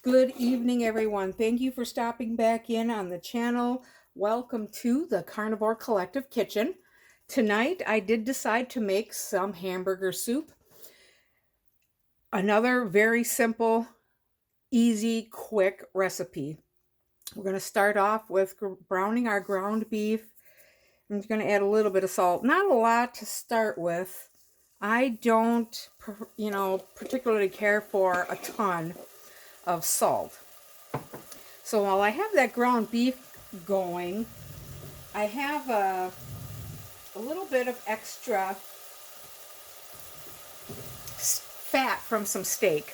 Good evening, everyone. Thank you for stopping back in on the channel. Welcome to the Carnivore Collective Kitchen. Tonight, I did decide to make some hamburger soup. Another very simple, easy, quick recipe. We're going to start off with browning our ground beef. I'm just going to add a little bit of salt. Not a lot to start with. I don't, particularly care for a ton of salt. So while I have that ground beef going, I have a little bit of extra fat from some steak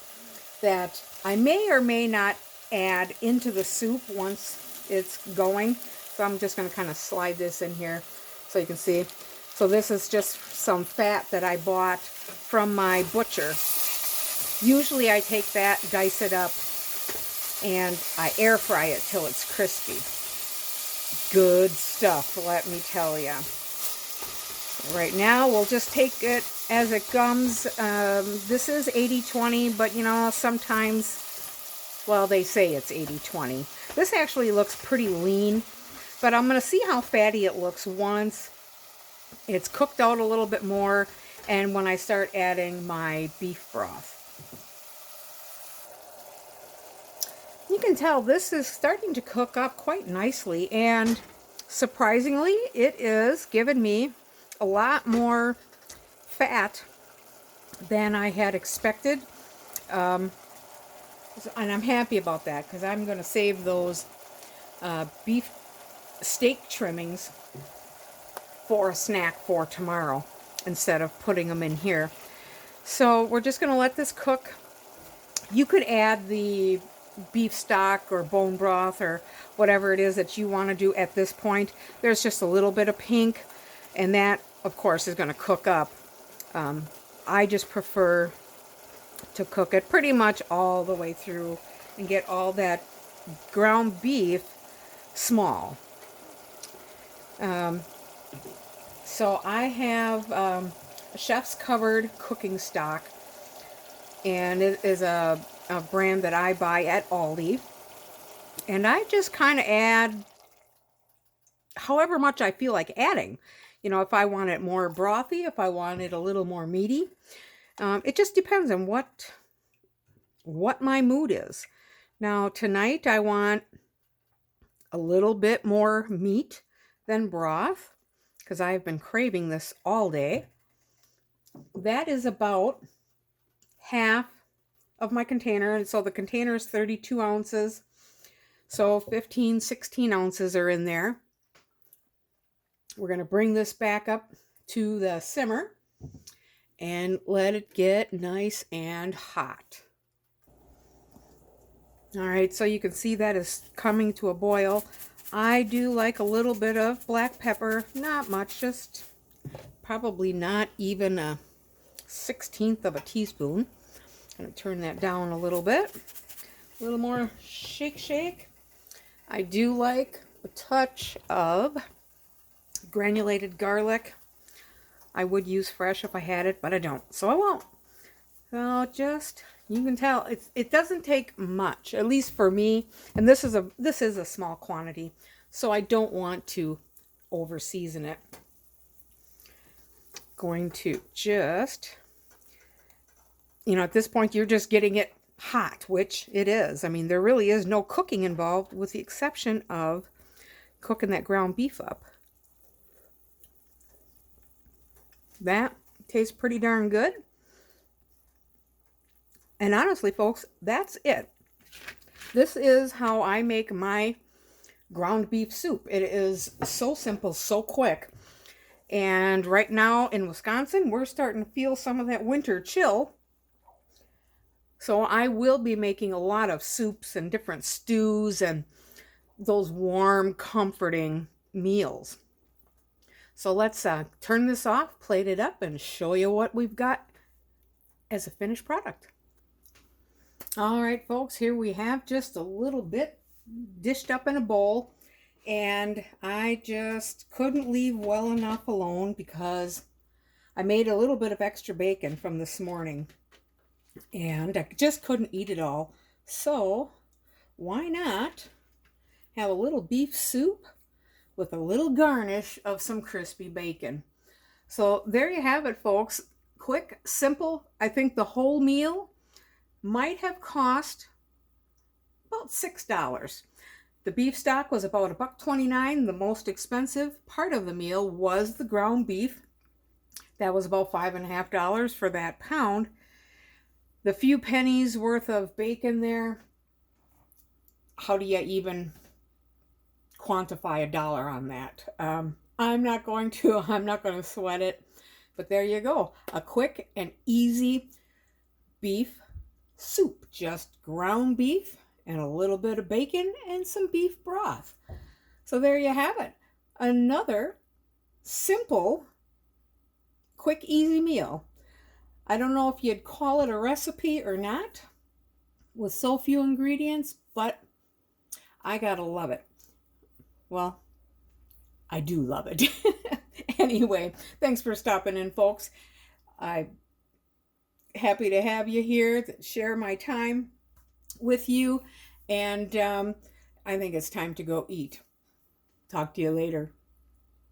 that I may or may not add into the soup once it's going. So I'm just going to kind of slide this in here so you can see. So this is just some fat that I bought from my butcher. Usually I take that, dice it up, and I air fry it till it's crispy. Good stuff, let me tell you. Right now, we'll just take it as it comes. This is 80-20, but sometimes, well, they say it's 80-20. This actually looks pretty lean, but I'm going to see how fatty it looks once it's cooked out a little bit more and when I start adding my beef broth. You can tell this is starting to cook up quite nicely, and surprisingly, it is giving me a lot more fat than I had expected. And I'm happy about that because I'm going to save those beef steak trimmings for a snack for tomorrow instead of putting them in here. So we're just going to let this cook. You could add the beef stock or bone broth or whatever it is that you want to do at this point. There's just a little bit of pink, and that of course is going to cook up. I just prefer to cook it pretty much all the way through and get all that ground beef small. So I have a Chef's Covered cooking stock, and it is a brand that I buy at Aldi, and I just kind of add however much I feel like adding. If I want it more brothy, if I want it a little more meaty, it just depends on what my mood is. Now tonight I want a little bit more meat than broth because I've been craving this all day. That is about half of my container, and so the container is 32 ounces, so 16 ounces are in there. We're going to bring this back up to the simmer and let it get nice and hot. All right, so you can see that is coming to a boil. I do like a little bit of black pepper, not much, just probably not even a 1/16 of a teaspoon. I'm going to turn that down a little bit. A little more shake. I do like a touch of granulated garlic. I would use fresh if I had it, but I don't, so I won't. So just, you can tell it doesn't take much, at least for me. And this is a small quantity, so I don't want to over season it. Going to just, at this point you're just getting it hot, which it is. I mean, there really is no cooking involved with the exception of cooking that ground beef up. That tastes pretty darn good. And honestly, folks, that's it. This is how I make my ground beef soup. It is so simple, so quick. And right now in Wisconsin, we're starting to feel some of that winter chill. So I will be making a lot of soups and different stews and those warm, comforting meals. So let's turn this off, plate it up, and show you what we've got as a finished product. All right, folks, here we have just a little bit dished up in a bowl, and I just couldn't leave well enough alone because I made a little bit of extra bacon from this morning, and I just couldn't eat it all. So why not have a little beef soup with a little garnish of some crispy bacon? So there you have it, folks. Quick, simple. I think the whole meal might have cost about $6. The beef stock was about $1.29. The most expensive part of the meal was the ground beef. That was about $5.50 for that pound. The few pennies worth of bacon there, how do you even quantify a dollar on that? I'm not going to sweat it. But there you go. A quick and easy beef soup. Just ground beef and a little bit of bacon and some beef broth. So there you have it. Another simple, quick, easy meal. I don't know if you'd call it a recipe or not with so few ingredients, but I gotta love it. Well, I do love it. Anyway, thanks for stopping in, folks. I'm happy to have you here, share my time with you, and I think it's time to go eat. Talk to you later.